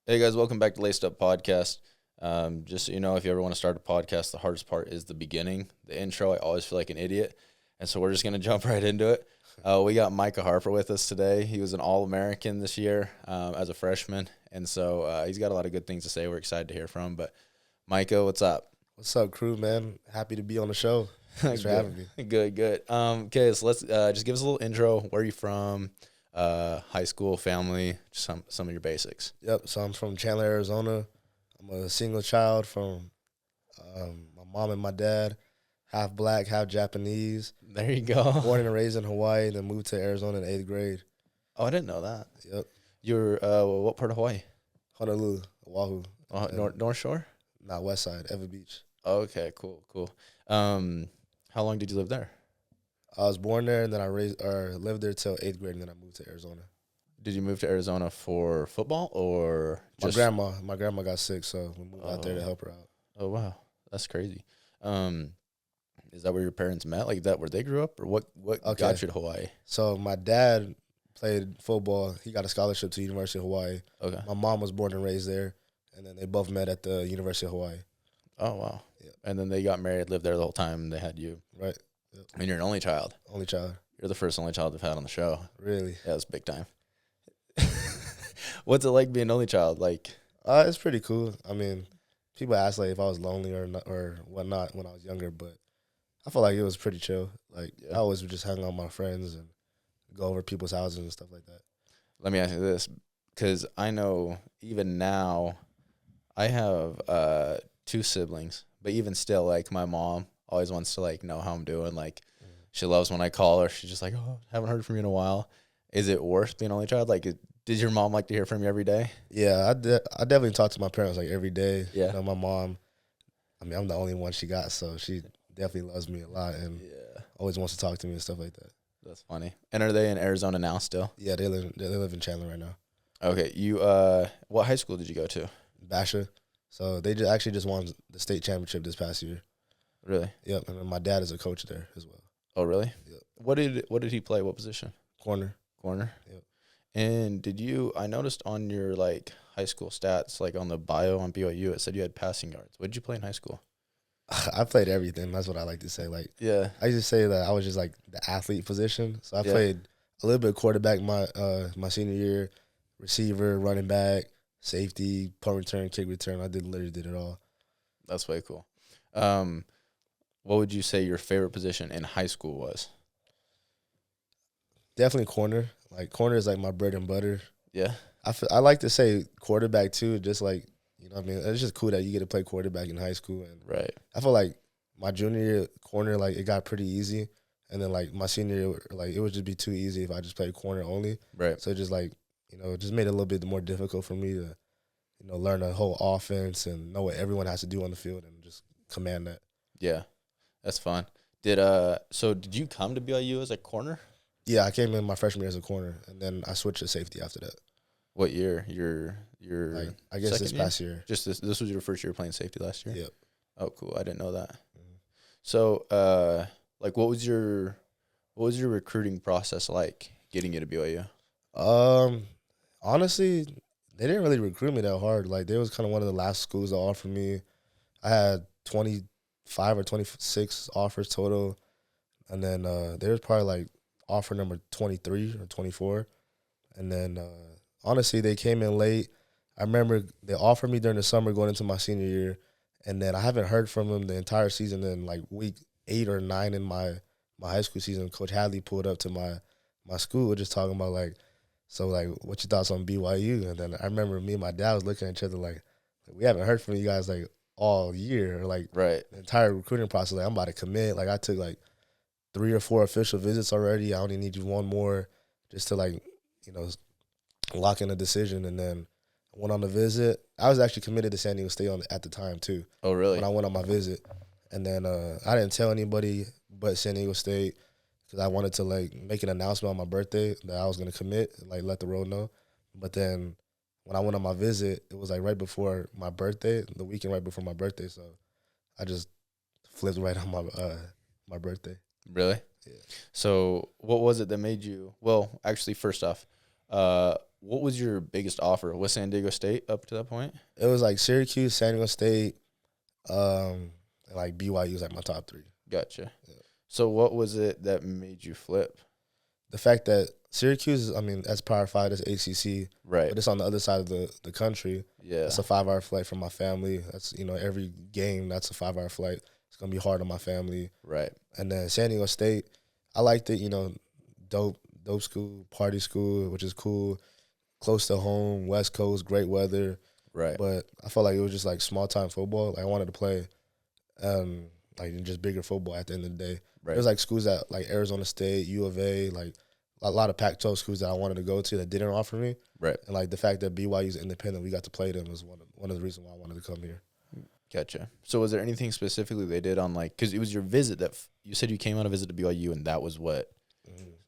Hey guys, welcome back to Laced Up Podcast. Just so you know, if you ever want to start a podcast, the hardest part is the beginning, the intro. I always feel like an idiot, and so we're just gonna jump right into it. We got Micah Harper with us today. He was an All-American this year as a freshman, and so he's got a lot of good things to say. We're excited to hear from him. But Micah, what's up? What's up, crew, man? Happy to be on the show. Thanks for having me. Good. Okay, so let's just give us a little intro. Where are you from? High school, family, just some of your basics. Yep, so I'm from Chandler, Arizona. I'm a single child from my mom and my dad, half black, half Japanese. There you go. Born and raised in Hawaii, then moved to Arizona in 8th grade. Oh, I didn't know that. Yep. You're what part of Hawaii? Honolulu, Oahu. North Shore? Not West Side, Ever Beach. Okay, cool. How long did you live there? I was born there, and then I lived there till 8th grade, and then I moved to Arizona. Did you move to Arizona for football or just My grandma got sick, so we moved out there to help her out. Oh wow, that's crazy. Is that where your parents met? Like that where they grew up, or what got you to Hawaii? So my dad played football. He got a scholarship to University of Hawaii. Okay. My mom was born and raised there, and then they both met at the University of Hawaii. Oh wow. Yeah. And then they got married, lived there the whole time. And they had you. Right. Yep. And you're an only child. Only child. You're the first only child we've had on the show. Really? Yeah, it's big time. What's it like being an only child? Like, It's pretty cool. I mean, people ask like if I was lonely or not, or whatnot when I was younger, but I felt like it was pretty chill. Like I always would just hang out with my friends and go over people's houses and stuff like that. let me ask you this, because I know even now, I have two siblings, but even still, like my mom always wants to like know how I'm doing. Like, she loves when I call her. She's just like, "Oh, haven't heard from you in a while." Is it worse being an only child? Like, did your mom like to hear from you every day? Yeah, I definitely talk to my parents like every day. Yeah. You know, my mom, I mean, I'm the only one she got, so she definitely loves me a lot and always wants to talk to me and stuff like that. That's funny. And are they in Arizona now still? Yeah, they live in Chandler right now. Okay, you what high school did you go to? Basha. So they just won the state championship this past year. Really? Yep, and then my dad is a coach there as well. Oh, really? Yep. What did he play? What position? Corner. Yep. And I noticed on your like high school stats, like on the bio on BYU, it said you had passing yards. What did you play in high school? I played everything. That's what I like to say. Like, Yeah. I used to say that I was just like the athlete position. So I played a little bit of quarterback my senior year, receiver, running back, safety, punt return, kick return. I literally did it all. That's way cool. What would you say your favorite position in high school was? Definitely corner. Like corner is like my bread and butter. Yeah. I like to say quarterback too. Just like, you know what I mean? It's just cool that you get to play quarterback in high school. And Right. I feel like my junior year corner, like it got pretty easy. And then like my senior year, like it would just be too easy if I just played corner only. Right. So just like, you know, it just made it a little bit more difficult for me to, you know, learn the whole offense and know what everyone has to do on the field and just command that. Yeah. That's fun. So did you come to BYU as a corner? Yeah, I came in my freshman year as a corner, and then I switched to safety after that. What year? Your Like, I guess this past year. Just this was your first year playing safety last year? Yep. Oh, cool. I didn't know that. Mm-hmm. So, like what was your recruiting process like getting you to BYU? Honestly, they didn't really recruit me that hard. Like, they was kind of one of the last schools that offered me. I had 25 or 26 offers total, and then there was probably like offer number 23 or 24, and then honestly, they came in late. I remember they offered me during the summer going into my senior year, and then I haven't heard from them the entire season. Then like week 8 or 9 in my high school season, Coach Hadley pulled up to my school just talking about like, so like, what your thoughts on BYU? And then I remember me and my dad was looking at each other like we haven't heard from you guys like all year, or like right. The entire recruiting process. Like, I'm about to commit. Like, I took like 3 or 4 official visits already. I only need you one more just to like, you know, lock in a decision. And then I went on the visit. I was actually committed to San Diego State at the time too. Oh, really? When I went on my visit. And then I didn't tell anybody but San Diego State because I wanted to like make an announcement on my birthday that I was going to commit, like let the world know. But then when I went on my visit, it was like right before my birthday, the weekend right before my birthday. So I just flipped right on my birthday. Really? Yeah. So what was it that made you? Well, actually, first off, what was your biggest offer? Was San Diego State up to that point? It was like Syracuse, San Diego State, and like BYU was like my top 3. Gotcha. Yeah. So what was it that made you flip? The fact that Syracuse, I mean, that's Power 5, that's ACC, Right. but it's on the other side of the country. Yeah. That's a 5-hour flight from my family. That's, every game, that's a 5-hour flight. It's going to be hard on my family. Right. And then San Diego State, I liked it, dope school, party school, which is cool. Close to home, West Coast, great weather. Right. But I felt like it was just like small time football. Like I wanted to play like just bigger football at the end of the day. Right. There's like schools that like Arizona State, U of A, like a lot of Pac-12 schools that I wanted to go to that didn't offer me. Right. And like the fact that BYU's independent, we got to play them was one of the reasons why I wanted to come here. Gotcha. So was there anything specifically they did on like, because it was your visit that you said you came on a visit to BYU and that was what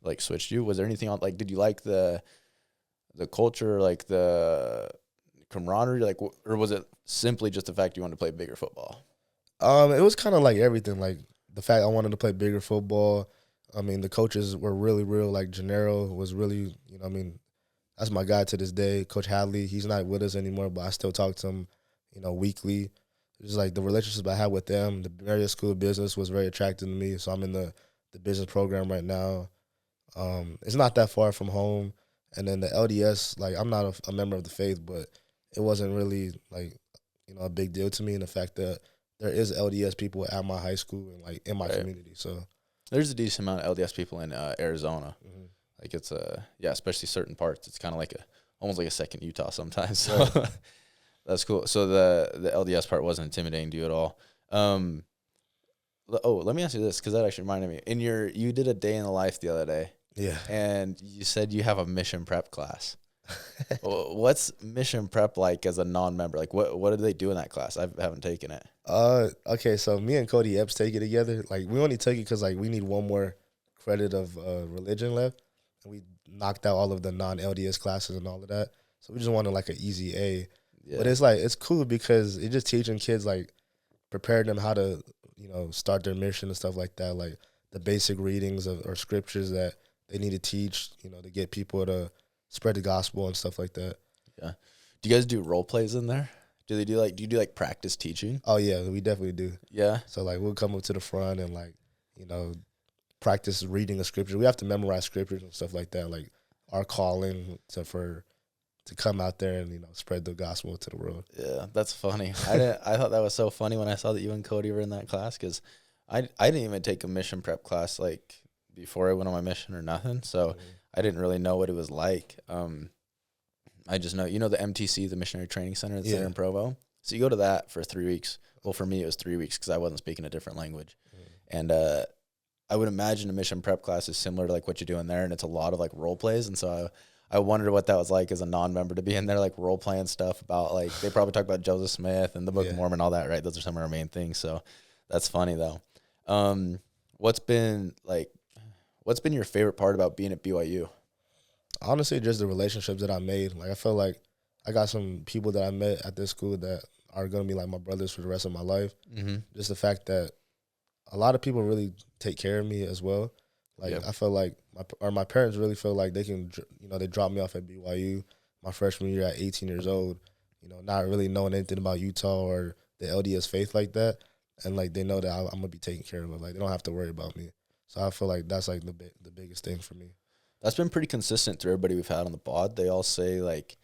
like switched you? Was there anything on like, did you like the culture, like the camaraderie, like, or was it simply just the fact you wanted to play bigger football? It was kind of like everything, like the fact I wanted to play bigger football. I mean, the coaches were really real. Like Gennaro was really, that's my guy to this day. Coach Hadley, he's not with us anymore, but I still talk to him, weekly. It's like the relationship I had with them. The Marriott School of Business was very attractive to me, so I'm in the business program right now. It's not that far from home. And then the LDS, like I'm not a member of the faith, but it wasn't really like, a big deal to me in the fact that there is LDS people at my high school and like in my community. So there's a decent amount of LDS people in Arizona. Mm-hmm. Like it's especially certain parts. It's kind of like almost like a second Utah sometimes. So that's cool. So the LDS part wasn't intimidating to you at all. Let me ask you this, because that actually reminded me. You did a day in the life the other day. Yeah. And you said you have a mission prep class. What's mission prep like as a non-member? Like what do they do in that class? I haven't taken it. Okay, so me and Cody Epps take it together. Like we only took it because like we need one more credit of religion left, and we knocked out all of the non-LDS classes and all of that. So we just wanted like an easy A. Yeah. But it's cool because it's just teaching kids, like preparing them how to start their mission and stuff like that, like the basic readings or scriptures that they need to teach, to get people to spread the gospel and stuff like that. Yeah. Do you guys do role plays in there? Do you do like practice teaching? Oh yeah, we definitely do. Yeah. So like we'll come up to the front and like, practice reading a scripture. We have to memorize scriptures and stuff like that. Like our calling to come out there and spread the gospel to the world. Yeah, that's funny. I thought that was so funny when I saw that you and Cody were in that class, because I didn't even take a mission prep class like before I went on my mission or nothing. So I didn't really know what it was like. I just know, the MTC, the Missionary Training Center that's there in Provo. So you go to that for 3 weeks. Well, for me, it was 3 weeks because I wasn't speaking a different language. And I would imagine a mission prep class is similar to like what you're doing there, and it's a lot of like role plays. And so I wondered what that was like as a non-member to be in there, like role playing stuff about like, they probably talk about Joseph Smith and the Book of Mormon, all that, right? Those are some of our main things. So that's funny though. What's been your favorite part about being at BYU? Honestly, just the relationships that I made. Like I feel like I got some people that I met at this school that are going to be like my brothers for the rest of my life. Mm-hmm. Just the fact that a lot of people really take care of me as well. Like I feel like my parents really feel like they can, they dropped me off at BYU my freshman year at 18 years old, not really knowing anything about Utah or the LDS faith like that. And like they know that I'm going to be taken care of. Like they don't have to worry about me. So I feel like that's like the biggest thing for me. That's been pretty consistent through everybody we've had on the pod. They all say like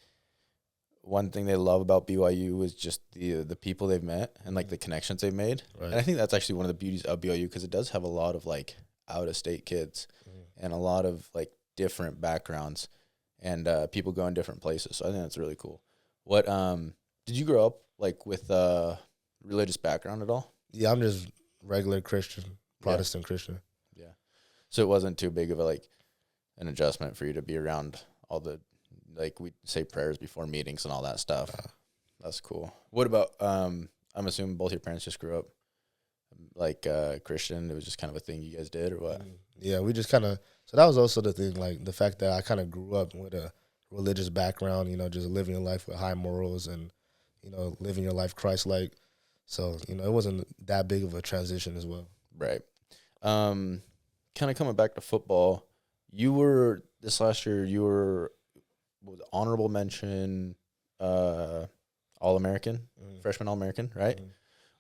one thing they love about BYU is just the people they've met and like the connections they've made. Right. And I think that's actually one of the beauties of BYU, because it does have a lot of like out of state kids and a lot of like different backgrounds and people go in different places. So I think that's really cool. What did you grow up like with religious background at all? Yeah, I'm just regular Christian, Protestant Christian. Yeah. So it wasn't too big of an adjustment for you to be around all the, like we say prayers before meetings and all that stuff. That's cool. What about, I'm assuming both your parents just grew up like Christian. It was just kind of a thing you guys did, or what? Yeah, we just kind of, so that was also the thing, like the fact that I kind of grew up with a religious background, just living a life with high morals and, living your life Christ-like. So, it wasn't that big of a transition as well. Right. Kind of coming back to football, this last year, you were was honorable mention, All-American, freshman All-American, right?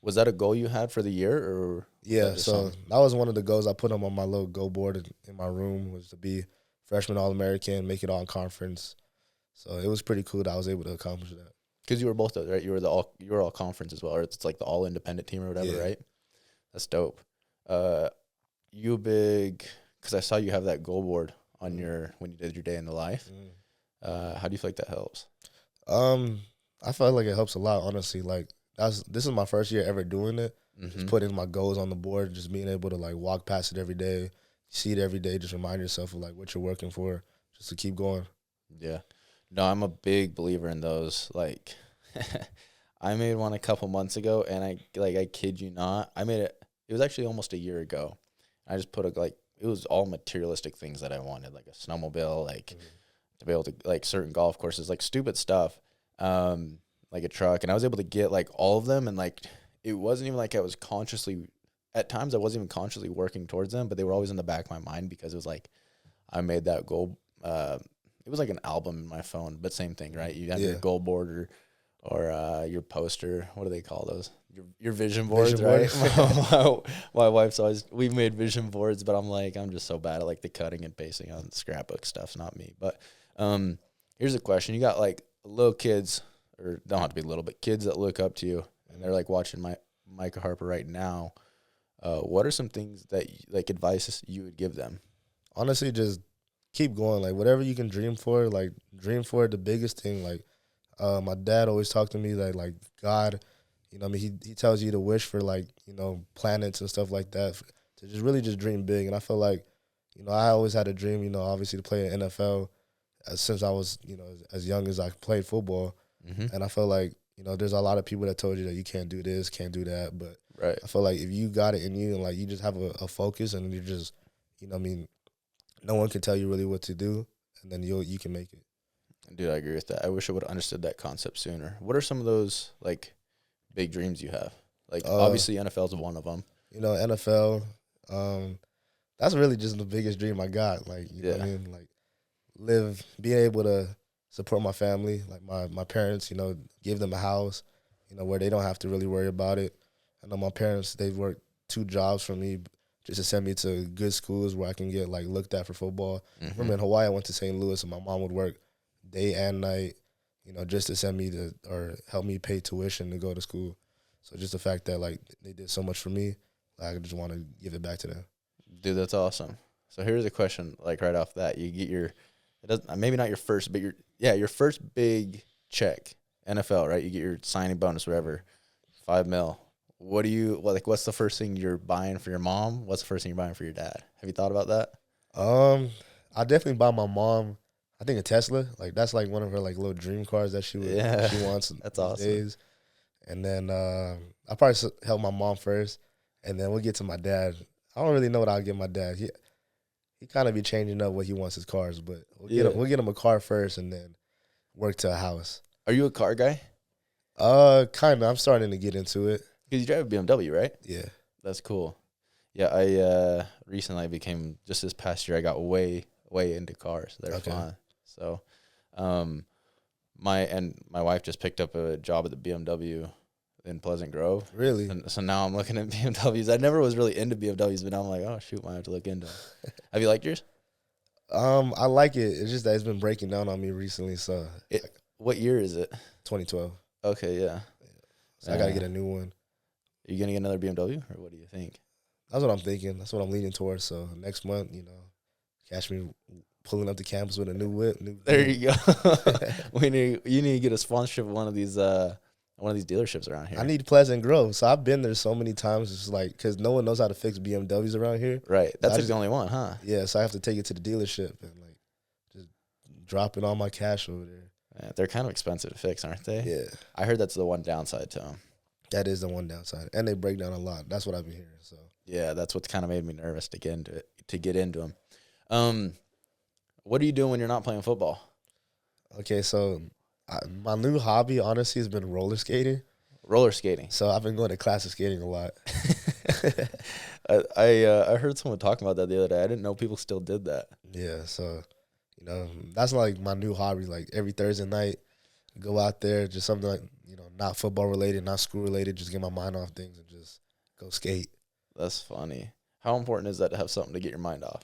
Was that a goal you had for the year, or Yeah, so that was one of the goals I put on my little go board in my room, was to be freshman All-American, make it all conference. So it was pretty cool that I was able to accomplish that. Because you were both, right? You were all conference as well, or it's like the all independent team or whatever, right? That's dope. You big, because I saw you have that goal board on when you did your day in the life. How do you feel like that helps? I felt like it helps a lot, honestly. Like this is my first year ever doing it. Just putting my goals on the board, just being able to like walk past it every day, see it every day, just remind yourself of like what you're working for, just to keep going. Yeah. No, I'm a big believer in those. Like, I made one a couple months ago, and I kid you not, I made it. It was actually almost a year ago. I just put it was all materialistic things that I wanted, like a snowmobile, like to be able to, like certain golf courses, like stupid stuff, like a truck, and I was able to get like all of them, and like it wasn't even like I was consciously. At times, I wasn't even consciously working towards them, but they were always in the back of my mind because it was like I made that goal. It was like an album in my phone, but same thing, right? You have your goal board or your poster. What do they call those? Your vision boards, right? My wife's we've made vision boards, but I'm just so bad at like the cutting and pasting on scrapbook stuff's not me. But here's a question: you got like little kids, or don't have to be little, but kids that look up to you, and they're like watching Micah Harper right now. What are some things that like advice you would give them? Honestly, just keep going. Like whatever you can dream for, like dream for it. The biggest thing, like my dad always talked to me like God, you know, I mean, he tells you to wish for like, you know, planets and stuff like that, to just really just dream big. And I feel like, you know, I always had a dream, you know, obviously to play in NFL since I was, you know, as young as I played football. And I feel like, you know, there's a lot of people that told you that you can't do this, can't do that, but right. I feel like if you got it in you and like you just have a focus and you just, you know, I mean, no one can tell you really what to do, and then you can make it. Dude, I agree with that. I wish I would have understood that concept sooner. What are some of those like big dreams you have? Like obviously NFL is one of them. You know, NFL. That's really just the biggest dream I got. Like, you know what I mean? Like being able to support my family, like my parents, you know, give them a house, you know, where they don't have to really worry about it. I know my parents, they've worked 2 jobs for me just to send me to good schools where I can get like looked at for football. Remember in Hawaii, I went to St. Louis, and my mom would work day and night, you know, just to send me or help me pay tuition to go to school. So just the fact that like they did so much for me, like, I just want to give it back to them. Dude, that's awesome. So here's a question, like right off that, you get maybe not your first, but your first big check, NFL, right? You get your signing bonus, whatever, $5 million. What's the first thing you're buying for your mom? What's the first thing you're buying for your dad? Have you thought about that? I definitely buy my mom, I think, a Tesla. Like that's like one of her like little dream cars that she wants. That's awesome. Days. And then I probably help my mom first, and then we'll get to my dad. I don't really know what I'll get my dad. He kind of be changing up what he wants his cars, but we'll get him a car first, and then work to a house. Are you a car guy? Kind of. I'm starting to get into it. Because you drive a BMW, right? Yeah. That's cool. Yeah, I recently became, just this past year, I got way into cars. They're fun. So, my wife just picked up a job at the BMW in Pleasant Grove. Really? And so now I'm looking at BMWs. I never was really into BMWs, but now I'm like, oh, shoot, might have to look into them. Have you liked yours? I like it. It's just that it's been breaking down on me recently. So, what year is it? 2012. Okay, yeah. So I got to get a new one. Are you going to get another BMW, or what do you think? That's what I'm thinking. That's what I'm leaning towards. So next month, you know, catch me pulling up the campus with a new whip. There you go. You need to get a sponsorship of one of these dealerships around here. I need Pleasant Grove. So I've been there so many times. It's like, because no one knows how to fix BMWs around here. Right. That's so the only one, huh? Yeah. So I have to take it to the dealership and like just dropping all my cash over there. Yeah, they're kind of expensive to fix, aren't they? Yeah. I heard that's the one downside to them. That is the one downside, and they break down a lot. That's what I've been hearing. So yeah, that's what's kind of made me nervous to get into them. What are you doing when you're not playing football? Okay, so my new hobby, honestly, has been roller skating. Roller skating. So I've been going to classic skating a lot. I heard someone talking about that the other day. I didn't know people still did that. Yeah, so You know, that's like my new hobby. Like every Thursday night, go out there, just something like, not football related, not school related, just get my mind off things and just go skate. That's funny. How important is that to have something to get your mind off?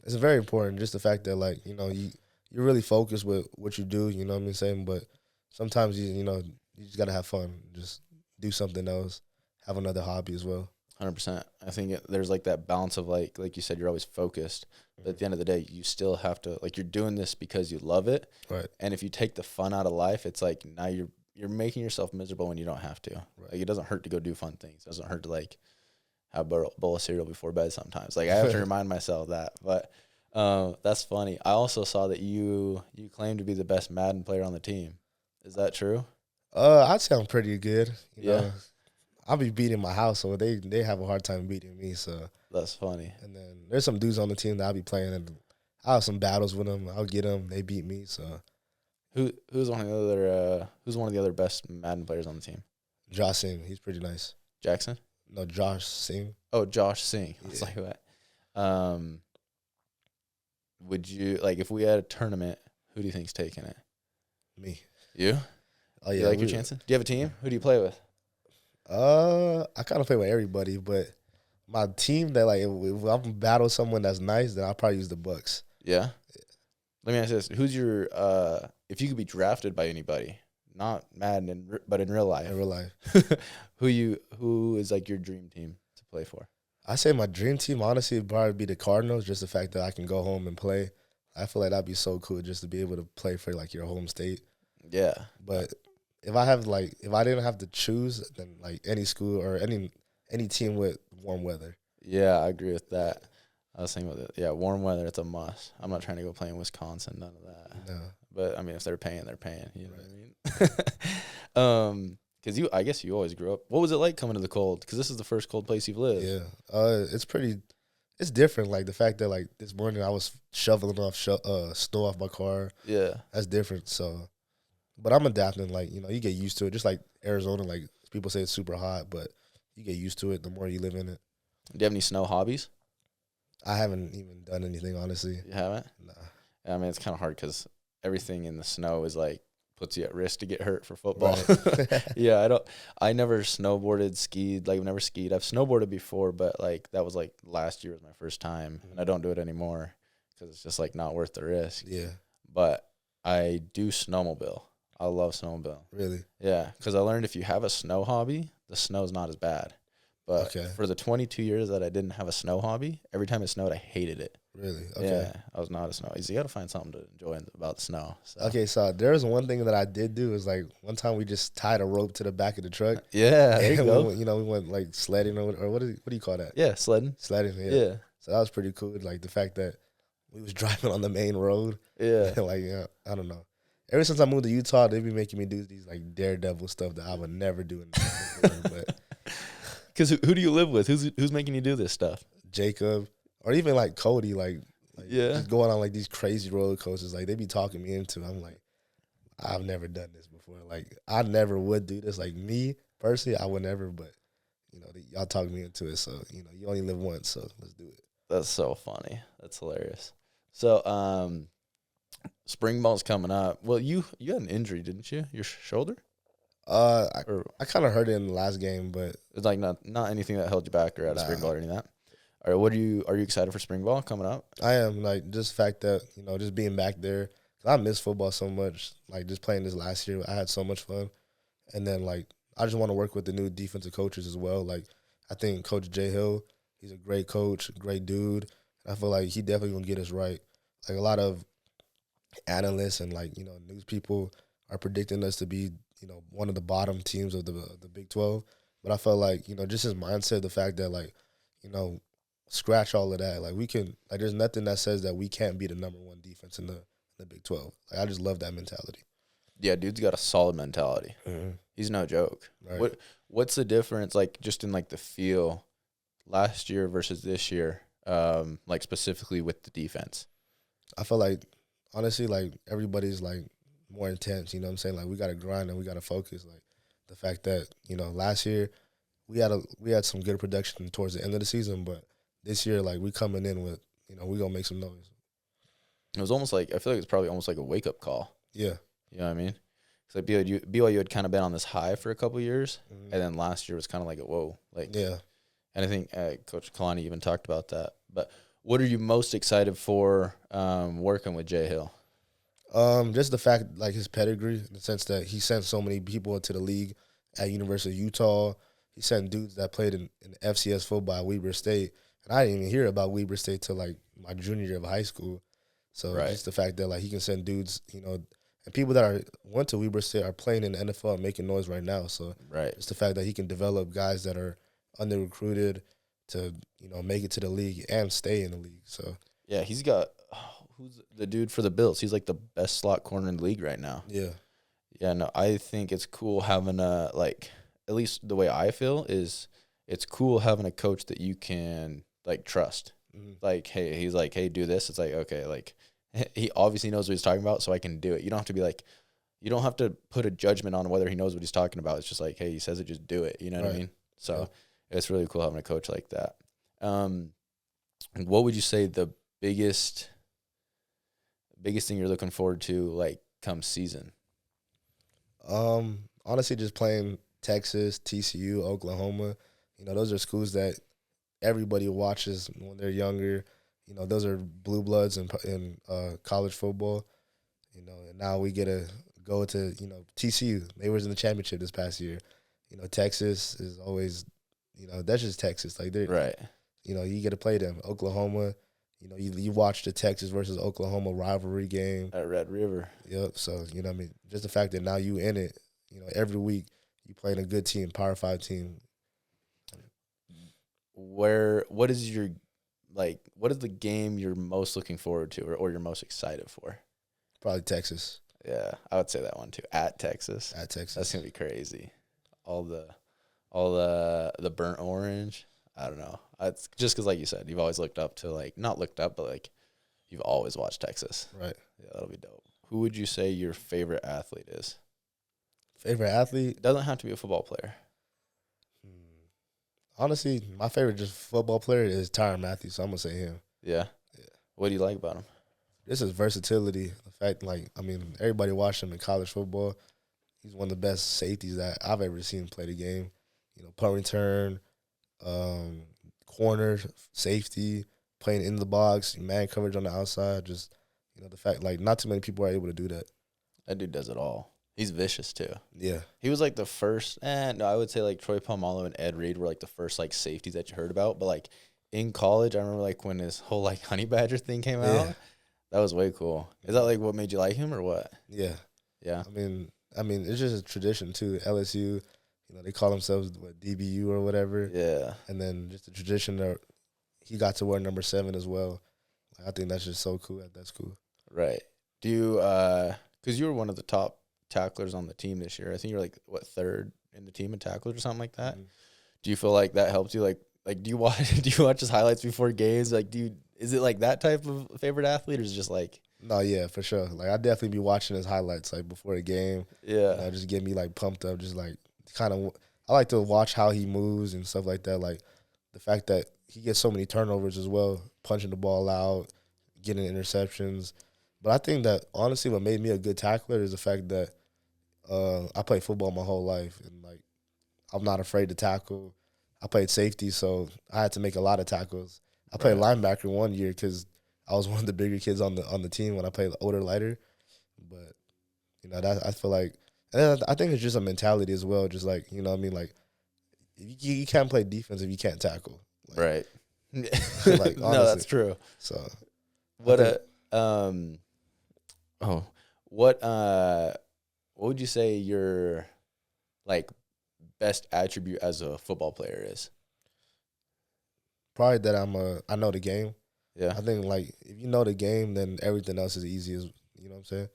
It's very important. Just the fact that like, you're really focused with what you do, you know what I'm saying? But sometimes you just gotta have fun. Just do something else. Have another hobby as well. 100%. I think there's like that balance of like you said, you're always focused. But at the end of the day, you still have to, like, you're doing this because you love it. Right. And if you take the fun out of life, it's like now you're making yourself miserable when you don't have to. Right. Like, it doesn't hurt to go do fun things. It doesn't hurt to like have a bowl of cereal before bed sometimes. Like, I have to remind myself of that. But that's funny. I also saw that you claim to be the best Madden player on the team. Is that true? I'd say I'm pretty good. You Yeah. know, I'll be beating my house, so they have a hard time beating me. So That's funny. and then there's some dudes on the team that I'll be playing, and I'll have some battles with them. I'll get them. They beat me. So Who's one of the other best Madden players on the team? Josh Singh, he's pretty nice. Jackson? No, Josh Singh. Oh, Josh Singh. I was Yeah. like, what? Would you, like, if we had a tournament, who do you think's taking it? Me. You? Oh You yeah. like your chances? Do you have a team? Who do you play with? I kind of play with everybody, but my team that like if I'm battle someone that's nice, then I'll probably use the Bucks. Yeah. Let me ask you this: who's your if you could be drafted by anybody, not Madden, but in real life, In real life, who is like your dream team to play for? I say my dream team honestly would probably be the Cardinals. Just the fact that I can go home and play, I feel like that'd be so cool just to be able to play for like your home state. Yeah. But if I didn't have to choose, then like any school or any team with warm weather. Yeah, I agree with that. I was thinking about it. Yeah, warm weather, it's a must. I'm not trying to go play in Wisconsin, none of that. No. But I mean, if they're paying, they're paying. You know what I mean? Because I guess you always grew up. What was it like coming to the cold? Because this is the first cold place you've lived. Yeah. It's different. Like the fact that like this morning I was shoveling off snow off my car. Yeah. That's different. So, but I'm adapting. Like you get used to it. Just like Arizona, like people say it's super hot, but you get used to it the more you live in it. Do you have any snow hobbies? I haven't even done anything honestly. You haven't? Nah. I mean, it's kind of hard because everything in the snow is like puts you at risk to get hurt for football. Right. Yeah, I never snowboarded, skied. Like, I've never skied. I've snowboarded before, but like that was like last year was my first time, and I don't do it anymore because it's just like not worth the risk. Yeah. But I do snowmobile. I love snowmobile. Really. Yeah, because I learned if you have a snow hobby, the snow's not as bad. But Okay. for the 22 years that I didn't have a snow hobby, every time it snowed, I hated it. Really. Okay. Yeah, I was not a snow. You got to find something to enjoy about the snow. So. Okay, so there was one thing that I did do is like one time we just tied a rope to the back of the truck. Yeah, there you And go. we went like sledding or what do you call that? Yeah, sledding. Sledding. Yeah. So that was pretty cool. Like the fact that we was driving on the main road. Yeah. Like I don't know. Ever since I moved to Utah, they be making me do these like daredevil stuff that I would never do. But Because who do you live with? Who's making you do this stuff? Jacob or even like Cody, like Yeah. just going on like these crazy roller coasters. Like they be talking me into. I'm like, I've never done this before. Like I never would do this. Like me personally, I would never. But y'all talk me into it. So you only live once. So let's do it. That's so funny. That's hilarious. So, spring ball's coming up. Well, you had an injury, didn't you? Your shoulder? I kind of heard it in the last game, but It's like not anything that held you back or out of spring ball or anything like that. All right, are you excited for spring ball coming up? I am like just the fact that just being back there. 'Cause I miss football so much. Like just playing this last year, I had so much fun, and then like I just want to work with the new defensive coaches as well. Like I think Coach Jay Hill, he's a great coach, great dude. I feel like he definitely gonna get us right. Like a lot of analysts and like news people are predicting us to be one of the bottom teams of the Big 12. But I felt like just his mindset, the fact that like scratch all of that. Like we can, like there's nothing that says that we can't be the number one defense in the Big 12. Like I just love that mentality. Yeah, dude's got a solid mentality. Mm-hmm. He's no joke. Right. What's the difference, like just in like the feel, last year versus this year, like specifically with the defense? I feel like honestly, like everybody's like more intense. You know what I'm saying? Like we got to grind and we got to focus. Like the fact that last year we had some good production towards the end of the season, but this year like we coming in with we gonna make some noise. It was almost like, I feel like it's probably almost like a wake up call. Yeah. You know what I mean? It's like BYU had kind of been on this high for a couple years, Mm-hmm. and then last year was kind of like a whoa. Like, Yeah. and I think Coach Kalani even talked about that. But what are you most excited for working with Jay Hill? Just the fact, like, his pedigree, in the sense that he sent so many people into the league at University of Utah. He sent dudes that played in FCS football at Weber State. And I didn't even hear about Weber State till, like, my junior year of high school. So Right. just the fact that, like, he can send dudes, and people that went to Weber State are playing in the NFL and making noise right now. So Right. just the fact that he can develop guys that are under-recruited to, make it to the league and stay in the league. So Yeah, he's got who's the dude for the Bills? He's like the best slot corner in the league right now. yeah. Yeah, no, I think it's cool having at least the way I feel is it's cool having a coach that you can like trust. Mm-hmm. Like, hey, he's like, hey, do this. It's like, okay, like he obviously knows what he's talking about, so I can do it. You don't have to be like, you don't have to put a judgment on whether he knows what he's talking about. It's just like, hey, he says it, just do it. You know what I Right. mean? So it's really cool having a coach like that. What would you say the biggest thing you're looking forward to, like, come season? Honestly, just playing Texas, TCU, Oklahoma. Those are schools that everybody watches when they're younger. Those are blue bloods in college football. And now we get to go to TCU. They was in the championship this past year. Texas is always, that's just Texas. Like they're Right. You get to play them. Oklahoma. You watch the Texas versus Oklahoma rivalry game. At Red River. Yep. So, what I mean? Just the fact that now you in it, every week you playing a good team, Power 5 team. What is the game you're most looking forward to or you're most excited for? Probably Texas. Yeah, I would say that one too. At Texas. At Texas. That's gonna be crazy. All the burnt orange. I don't know. It's just because, like you said, you've always looked up to, like, not looked up, but like you've always watched Texas. Right. Yeah, that'll be dope. Who would you say your favorite athlete is? Favorite athlete? It doesn't have to be a football player. Honestly, my favorite just football player is Tyrann Matthew, so I'm gonna say him. Yeah. Yeah. What do you like about him? This is versatility. The fact, everybody watched him in college football. He's one of the best safeties that I've ever seen play the game. Punt return, corner, safety, playing in the box, man coverage on the outside. Just, the fact, not too many people are able to do that. That dude does it all. He's vicious too. Yeah. He was like the first, no, I would say like Troy Polamalu and Ed Reed were like the first like safeties that you heard about. But like in college, I remember like when his whole like Honey Badger thing came out. Yeah. That was way cool. Is that like what made you like him or what? Yeah. Yeah. I mean, it's just a tradition too. LSU, they call themselves DBU or whatever. Yeah. And then just the tradition that he got to wear number 7 as well. I think that's just so cool at that school. Right. Do you, because you were one of the top tacklers on the team this year. I think you're like, what, 3rd in the team in tacklers or something like that? Mm-hmm. Do you feel like that helped you? Like, do you watch his highlights before games? Like, is it like that type of favorite athlete, or is it just like? No, yeah, for sure. Like, I'd definitely be watching his highlights like before the game. Yeah. Just get me like pumped up. Just like kind of, I like to watch how he moves and stuff like that. Like the fact that he gets so many turnovers as well, punching the ball out, getting interceptions. But I think that honestly, what made me a good tackler is the fact that I played football my whole life, and like I'm not afraid to tackle. I played safety, so I had to make a lot of tackles. I played linebacker one year because I was one of the bigger kids on the team when I played older, lighter. But that I feel like, and I think it's just a mentality as well. Just like what I mean, like you can't play defense if you can't tackle. Like, right. Like, No, that's true. So what would you say your like best attribute as a football player is? Probably that I know the game. Yeah. I think like if you know the game, then everything else is easy. As you know what I'm saying?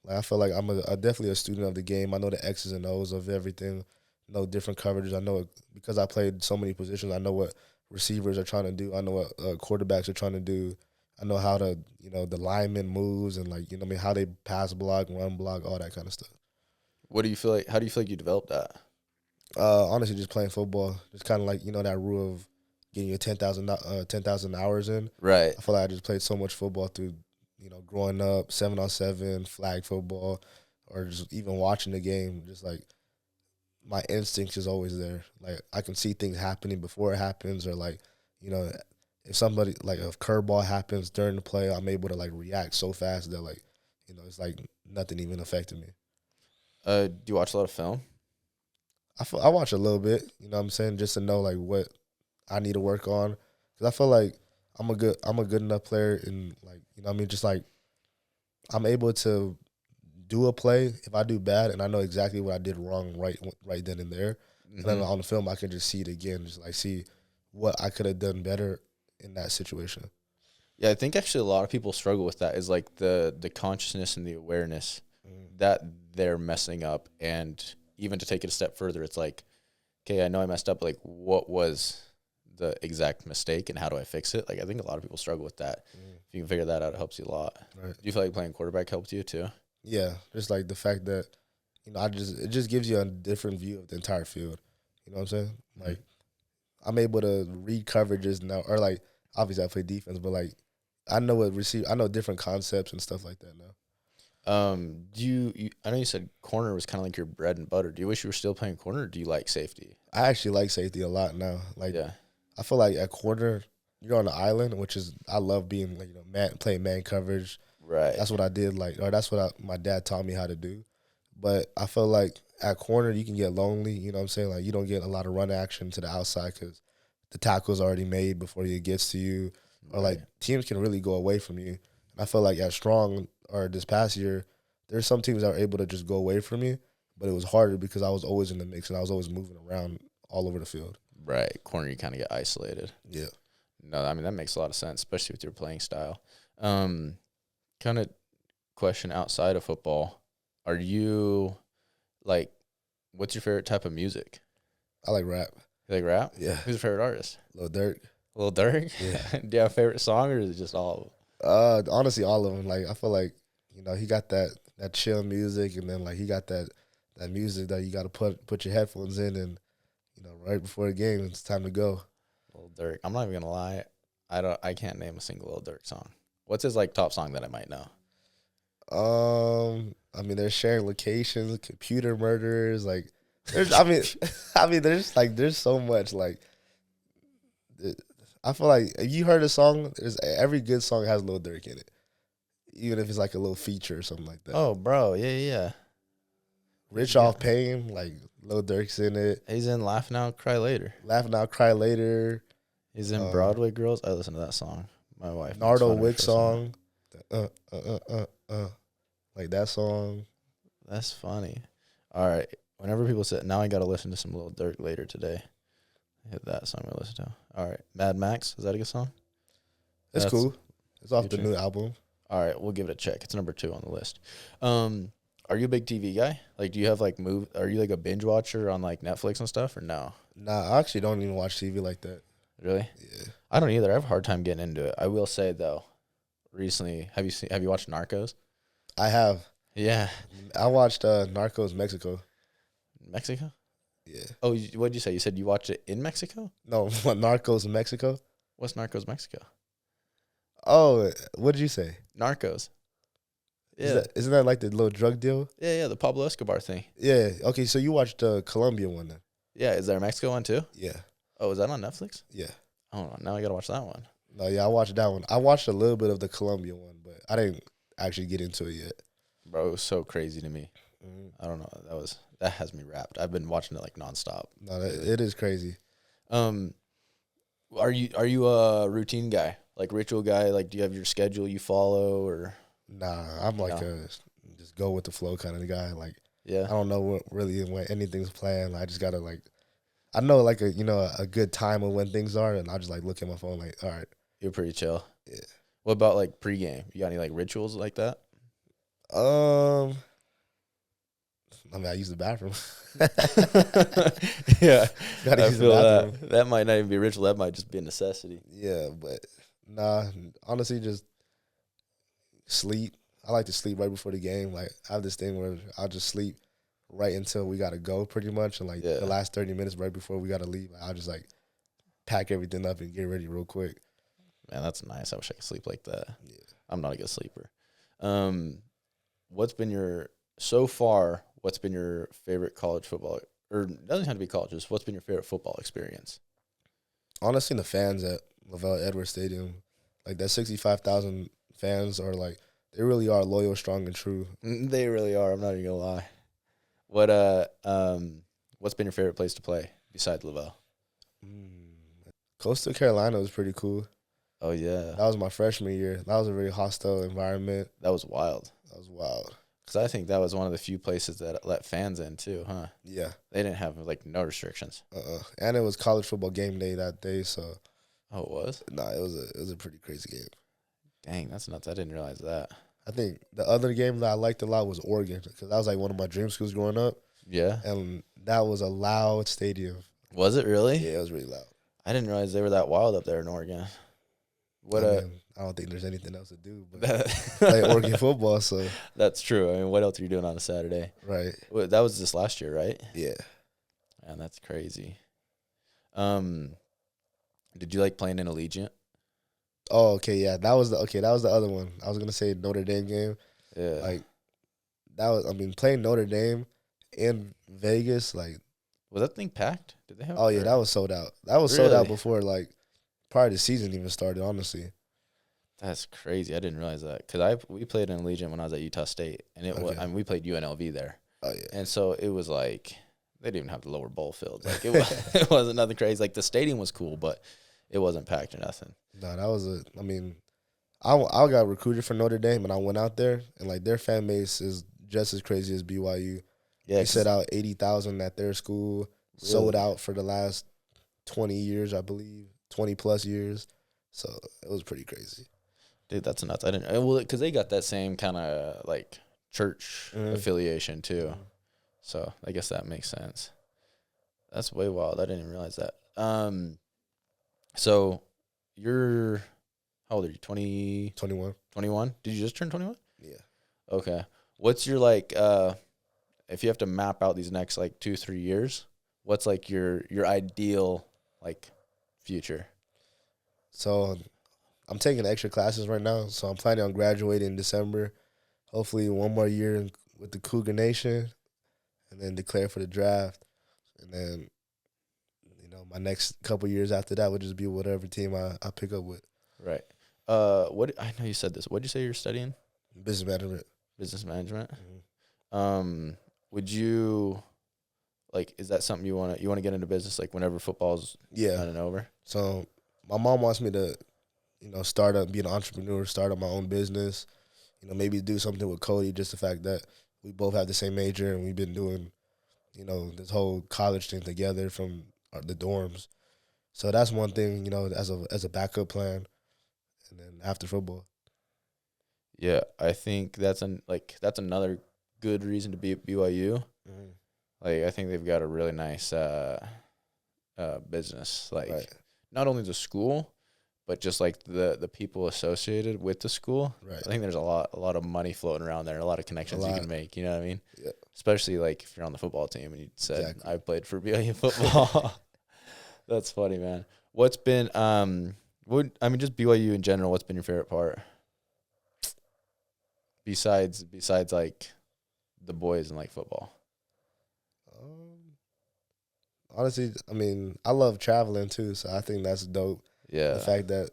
Like I feel like I'm definitely a student of the game. I know the X's and O's of everything. Know different coverages. I know it because I played so many positions. I know what receivers are trying to do. I know what quarterbacks are trying to do. I know how to the lineman moves and like how they pass block, run block, all that kind of stuff. What do you feel like? How do you feel like you developed that? Honestly, just playing football. Just kind of like that rule of getting your 10,000 hours in. Right. I feel like I just played so much football through growing up, 7-on-7, flag football, or just even watching the game, just like my instincts is always there. Like I can see things happening before it happens, or like, if somebody like a curveball happens during the play, I'm able to like react so fast that like, it's like nothing even affected me. Do you watch a lot of film? I watch a little bit, you know what I'm saying, just to know like what I need to work on, because I feel like I'm a good enough player, and like what I mean, just like I'm able to do a play if I do bad, and I know exactly what I did wrong right then and there, and then on the film I can just see it again, just like see what I could have done better in that situation. Yeah, I think actually a lot of people struggle with that, is like the consciousness and the awareness that they're messing up, and even to take it a step further, it's like, okay, I know I messed up. Like, what was the exact mistake, and how do I fix it? Like, I think a lot of people struggle with that. If you can figure that out, it helps you a lot. Right. Do you feel like playing quarterback helped you too? Yeah, just like the fact that it just gives you a different view of the entire field. You know what I'm saying? Like I'm able to read coverages now, or like obviously I play defense, but like I know I know different concepts and stuff like that now. Do you I know you said corner was kind of like your bread and butter. Do you wish you were still playing corner, or do you like safety? I actually like safety a lot now. Like, Yeah. I feel like at corner, you're on the island, which is I love being like playing man coverage. Right. That's what I did, or that's what my dad taught me how to do. But I feel like at corner you can get lonely. You know what I'm saying? Like you don't get a lot of run action to the outside because the tackle's already made before it gets to you, or like teams can really go away from you. And I feel like at strong or this past year, there's some teams that are able to just go away from me, but it was harder because I was always in the mix and I was always moving around all over the field. Right. Corner, you kind of get isolated. Yeah. No, I mean, that makes a lot of sense, especially with your playing style. Kind of question outside of football. Are you, like, what's your favorite type of music? I like rap. You like rap? Yeah. Who's your favorite artist? Lil Durk. Lil Durk? Yeah. Do you have a favorite song, or is it just all of them? Honestly, all of them. Like I feel like he got that chill music, and then like he got that music that you got to put your headphones in, and right before the game it's time to go. Lil Durk. I'm not even gonna lie. I can't name a single Lil Durk song. What's his like top song that I might know? I mean, they're sharing locations, computer murders. Like, there's, I mean, there's so much. Like, I feel like if you heard a song, every good song has Lil Durk in it, even if it's like a little feature or something like that. Oh, bro, yeah. Rich Off Pain, like Lil Durk's in it. He's in Laugh Now, Cry Later. Laugh Now, Cry Later. He's in Broadway Girls. I listen to that song. My wife. Nardo Wick song. Like that song. That's funny. All right. Whenever people say, now I got to listen to some Lil Durk later today. Hit that song I listen to. All right. Mad Max. Is that a good song? It's cool. It's off the new album. All right. We'll give it a check. It's number 2 on the list. Are you a big TV guy? Like, do you have like are you like a binge watcher on like Netflix and stuff, or no? Nah, I actually don't even watch TV like that. Really? Yeah. I don't either. I have a hard time getting into it. I will say though, recently, have you watched Narcos? I have. Yeah. I watched Narcos Mexico. Mexico? Yeah. Oh, what did you say? You said you watched it in Mexico? No, Narcos Mexico. What's Narcos Mexico? Oh, what did you say? Narcos. Yeah. Isn't that like the little drug deal? Yeah, the Pablo Escobar thing. Yeah. Okay, so you watched the Colombian one then? Yeah, is there a Mexico one too? Yeah. Oh, is that on Netflix? Yeah. Oh, now I gotta watch that one. No, yeah, I watched that one. I watched a little bit of the Colombian one, but I didn't actually get into it yet. Bro, it was so crazy to me. I don't know. That has me wrapped. I've been watching it like nonstop. No, it is crazy. Are you a routine guy, like ritual guy? Like, do you have your schedule you follow, or? Nah, I'm like a just go with the flow kind of guy. Like, yeah, I don't know when anything's planned. I just gotta I know like a good time of when things are, and I just like look at my phone like, all right. You're pretty chill. Yeah. What about like pregame? You got any like rituals like that? I mean, I use the bathroom. Yeah, Gotta I use the feel bathroom. that. That might not even be a ritual. That might just be a necessity. Yeah, but nah, honestly, just sleep. I like to sleep right before the game. Like, I have this thing where I'll just sleep right until we gotta go, pretty much, and like the last 30 minutes right before we gotta leave, I'll just like pack everything up and get ready real quick. Man, that's nice. I wish I could sleep like that. Yeah. I'm not a good sleeper. What's been your what's been your favorite college football, or it doesn't have to be college, just what's been your favorite football experience? Honestly, the fans at Lavelle Edwards Stadium, like that 65,000 fans are like, they really are loyal, strong, and true. They really are. I'm not even gonna lie. What what's been your favorite place to play besides Lavelle? Coastal Carolina was pretty cool. Oh yeah, That was my freshman year. That was a very hostile environment. that was wild. That was wild. Because I think that was one of the few places that let fans in too, huh? Yeah. They didn't have like no restrictions. And it was college football game day that day, so Oh, it was? nah, it was a pretty crazy game. Dang, that's nuts. I didn't realize that. I think the other game that I liked a lot was Oregon, because that was like one of my dream schools growing up, Yeah. and that was a loud stadium. Was it really? Yeah, it was really loud. I didn't realize they were that wild up there in Oregon. What I don't think there's anything else to do but play Oregon football. So That's true. I mean, what else are you doing on a Saturday? right, Well, that was this last year, right? yeah. Man, that's crazy. Did you like playing in Allegiant? Oh, okay, yeah. That was the other one. I was gonna say Notre Dame game. Yeah. Like that was. I mean, playing Notre Dame in Vegas, like, Was that thing packed? Did they have? oh yeah, that was sold out. That was sold out Really? before like probably the season even started. Honestly, That's crazy. I didn't realize that because we played in Allegiant when I was at Utah State, and it was. Okay. I mean, we played UNLV there, oh yeah, and so it was like they didn't even have the lower bowl fields. Like it was, it wasn't nothing crazy. Like the stadium was cool, but it wasn't packed or nothing. no, that was a. I mean, I got recruited for Notre Dame, and I went out there, and like their fan base is just as crazy as BYU. Yeah, They set out 80,000 at their school, sold Really? out for the last 20 years, I believe, 20 plus years. So it was pretty crazy. dude, that's nuts. I didn't. Well, because they got that same kind of like church affiliation too, so I guess that makes sense. That's way wild. I didn't even realize that. So you're how old are you? 20, 21. 21? Did you just turn 21? Yeah. Okay. What's your like? If you have to map out these next like 2-3 years, what's like your ideal like future? So I'm taking extra classes right now. So I'm planning on graduating in December. Hopefully one more year with the Cougar Nation, and then declare for the draft. And then, my next couple years after that would just be whatever team I pick up with. Right. What I know you said this. What did you say you're studying? Business management. Business management. Mm-hmm. Would you like? Is that something you want to get into business like whenever football's Yeah. done and over? So my mom wants me to, be an entrepreneur, start up my own business, maybe do something with Cody, just the fact that we both have the same major and we've been doing, this whole college thing together from the dorms. So that's one thing, as a backup plan, and then after football. Yeah, I think that's another good reason to be at BYU. Mm-hmm. Like I think they've got a really nice business. Like Right. not only the school, but just like the people associated with the school. Right. I think there's a lot of money floating around there, a lot of connections you can make. You know what I mean? Yeah. Especially like if you're on the football team and you said Exactly. I played for BYU football. That's funny, man. What's been just BYU in general? What's been your favorite part? Besides like the boys and like football. Honestly, I mean, I love traveling too, so I think that's dope. Yeah. The fact that,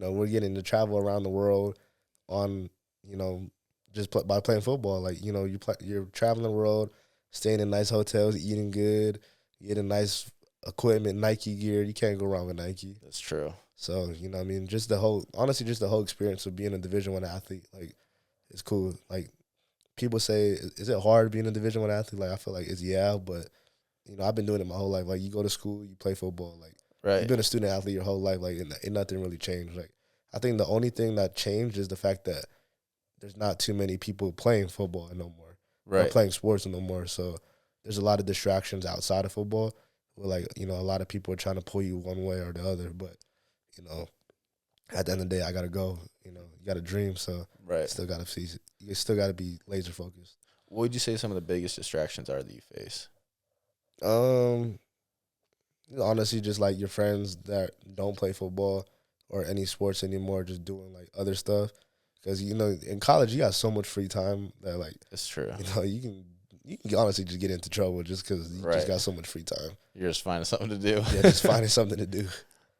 we're getting to travel around the world on, just by playing football. Like, you're traveling the world, staying in nice hotels, eating good, getting nice equipment, Nike gear. You can't go wrong with Nike. That's true. So, just the whole experience of being a Division I athlete, like, it's cool. Like, people say, is it hard being a Division I athlete? Like, I feel like it's but, I've been doing it my whole life. Like, you go to school, you play football. Like, Right. you've been a student athlete your whole life. Like, and nothing really changed. Like, I think the only thing that changed is the fact that there's not too many people playing football no more. Right. Or playing sports no more. So there's a lot of distractions outside of football. Where, like, a lot of people are trying to pull you one way or the other. But, at the end of the day, I gotta go. You got a dream, so Right. you still gotta be laser focused. What would you say some of the biggest distractions are that you face? Honestly, just like your friends that don't play football, or any sports anymore, just doing like other stuff. Because in college you got so much free time that like It's true. You can honestly just get into trouble just because you just got so much free time. You're just finding something to do. Yeah, just finding something to do.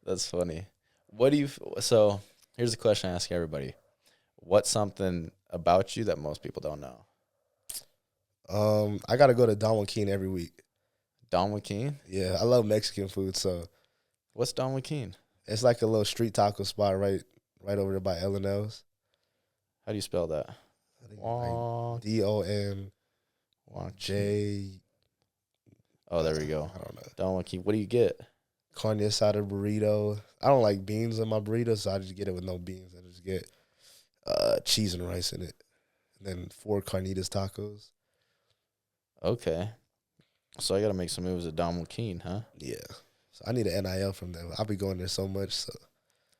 That's funny. So here's a question I ask everybody. What's something about you that most people don't know? I got to go to Don Joaquin every week. Don Joaquin? Yeah, I love Mexican food, so. What's Don Joaquin? It's like a little street taco spot right over there by L&L's. How do you spell that? I think like DONJ. Oh, there we go. I don't know. Don Joaquin. What do you get? Carne asada burrito. I don't like beans in my burrito, so I just get it with no beans. I just get cheese and rice in it. And then 4 carnitas tacos. Okay. So I got to make some moves at Don Joaquin, huh? Yeah. So I need an NIL from them. I'll be going there so much. So.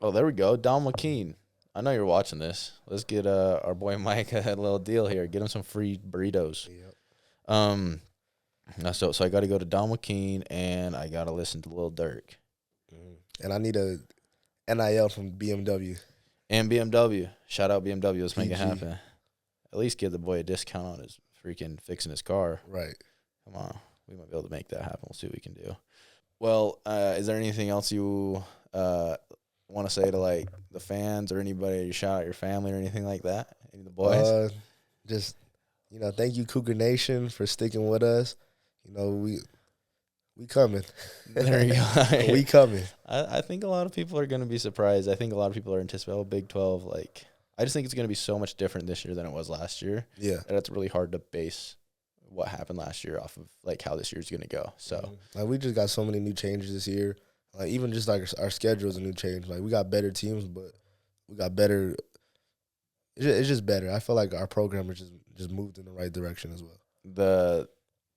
Oh, there we go. Don Joaquin. I know you're watching this. Let's get our boy Mike a little deal here. Get him some free burritos. Yep. So I got to go to Don Joaquin, and I got to listen to Lil Durk. And I need a NIL from BMW. And BMW. Shout out BMW. Let's make it PG. happen. At least give the boy a discount on his freaking fixing his car. Right. Come on. We might be able to make that happen. We'll see what we can do. Well, is there anything else you want to say to, like, the fans or anybody? You shout out your family or anything like that? Any of the boys? Just, thank you, Cougar Nation, for sticking with us. We coming. There you go. We coming. I think a lot of people are going to be surprised. I think a lot of people are anticipating Big 12. Like, I just think it's going to be so much different this year than it was last year. Yeah. And it's really hard to base what happened last year off of, like, how this year's going to go. So we just got so many new changes this year. Like, even just like our schedule is a new change. Like, we got better teams, but we got better. It's just better. I feel like our program has just moved in the right direction as well.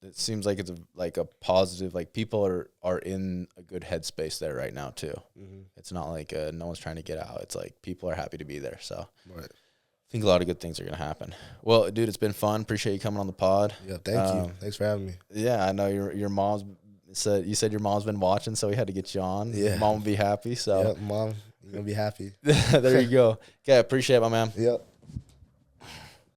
It seems like it's a positive. Like, people are in a good headspace there right now too. Mm-hmm. It's not like no one's trying to get out. It's like people are happy to be there. So right. I think a lot of good things are gonna happen. Well, dude, it's been fun. Appreciate you coming on the pod. Yeah, thank you. Thanks for having me. Yeah, I know your mom's said your mom's been watching, so we had to get you on. Yeah, mom will be happy. So yeah, mom, you're gonna be happy. There you go. Okay, appreciate it, my man. Yep.